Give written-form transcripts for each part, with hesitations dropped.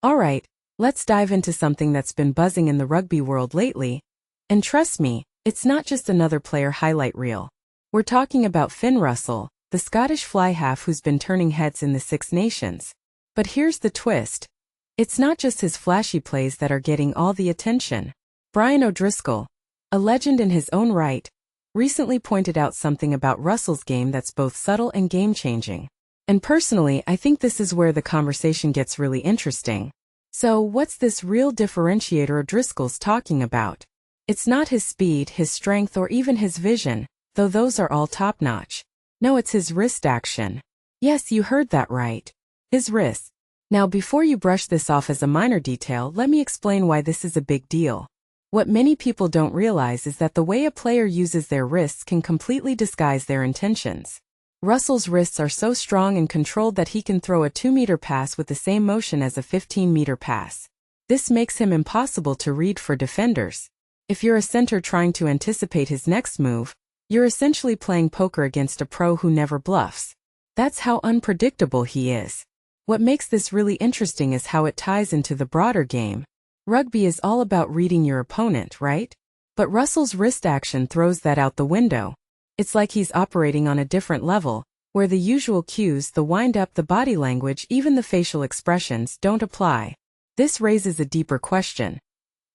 Alright, let's dive into something that's been buzzing in the rugby world lately. And trust me, it's not just another player highlight reel. We're talking about Finn Russell, the Scottish fly half who's been turning heads in the Six Nations. But here's the twist. It's not just his flashy plays that are getting all the attention. Brian O'Driscoll, a legend in his own right, recently pointed out something about Russell's game that's both subtle and game-changing. And personally, I think this is where the conversation gets really interesting. So, what's this real differentiator O'Driscoll's talking about? It's not his speed, his strength, or even his vision, though those are all top-notch. No, it's his wrist action. Yes, you heard that right. His wrist. Now, before you brush this off as a minor detail, let me explain why this is a big deal. What many people don't realize is that the way a player uses their wrists can completely disguise their intentions. Russell's wrists are so strong and controlled that he can throw a 2-meter pass with the same motion as a 15-meter pass. This makes him impossible to read for defenders. If you're a center trying to anticipate his next move, you're essentially playing poker against a pro who never bluffs. That's how unpredictable he is. What makes this really interesting is how it ties into the broader game. Rugby is all about reading your opponent, right? But Russell's wrist action throws that out the window. It's like he's operating on a different level, where the usual cues, the wind-up, the body language, even the facial expressions, don't apply. This raises a deeper question.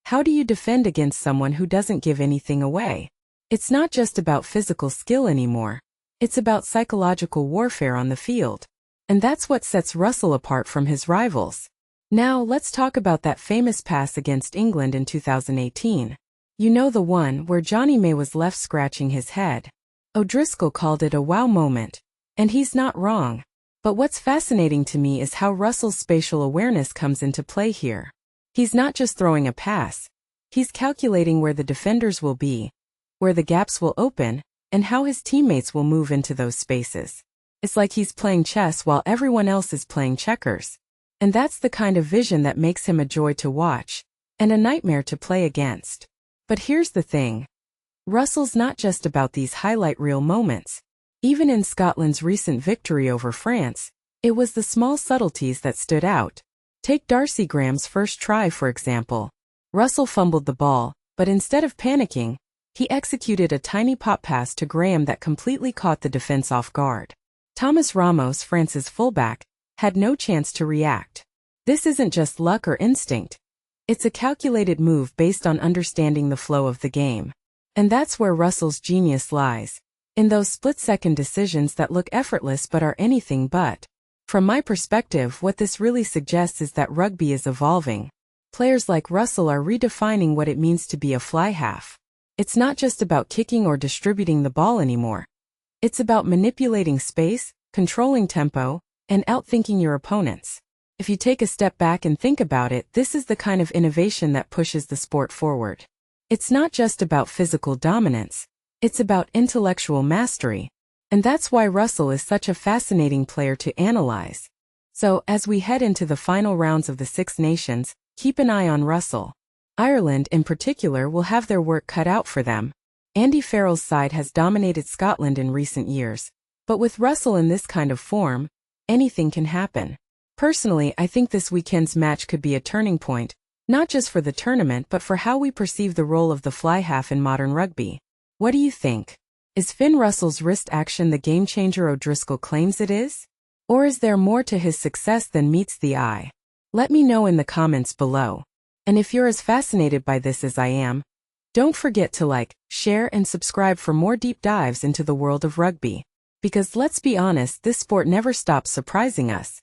How do you defend against someone who doesn't give anything away? It's not just about physical skill anymore. It's about psychological warfare on the field. And that's what sets Russell apart from his rivals. Now, let's talk about that famous pass against England in 2018. You know, the one where Johnny May was left scratching his head. O'Driscoll called it a wow moment. And he's not wrong. But what's fascinating to me is how Russell's spatial awareness comes into play here. He's not just throwing a pass. He's calculating where the defenders will be, where the gaps will open, and how his teammates will move into those spaces. It's like he's playing chess while everyone else is playing checkers. And that's the kind of vision that makes him a joy to watch, and a nightmare to play against. But here's the thing. Russell's not just about these highlight reel moments. Even in Scotland's recent victory over France, it was the small subtleties that stood out. Take Darcy Graham's first try, for example. Russell fumbled the ball, but instead of panicking, he executed a tiny pop pass to Graham that completely caught the defense off guard. Thomas Ramos, France's fullback, had no chance to react. This isn't just luck or instinct. It's a calculated move based on understanding the flow of the game. And that's where Russell's genius lies. In those split-second decisions that look effortless but are anything but. From my perspective, what this really suggests is that rugby is evolving. Players like Russell are redefining what it means to be a fly half. It's not just about kicking or distributing the ball anymore. It's about manipulating space, controlling tempo, and outthinking your opponents. If you take a step back and think about it, this is the kind of innovation that pushes the sport forward. It's not just about physical dominance. It's about intellectual mastery. And that's why Russell is such a fascinating player to analyze. So, as we head into the final rounds of the Six Nations, keep an eye on Russell. Ireland, in particular, will have their work cut out for them. Andy Farrell's side has dominated Scotland in recent years. But with Russell in this kind of form, anything can happen. Personally, I think this weekend's match could be a turning point, not just for the tournament but for how we perceive the role of the fly half in modern rugby. What do you think? Is Finn Russell's wrist action the game-changer O'Driscoll claims it is? Or is there more to his success than meets the eye? Let me know in the comments below. And if you're as fascinated by this as I am, don't forget to like, share, and subscribe for more deep dives into the world of rugby. Because let's be honest, this sport never stops surprising us.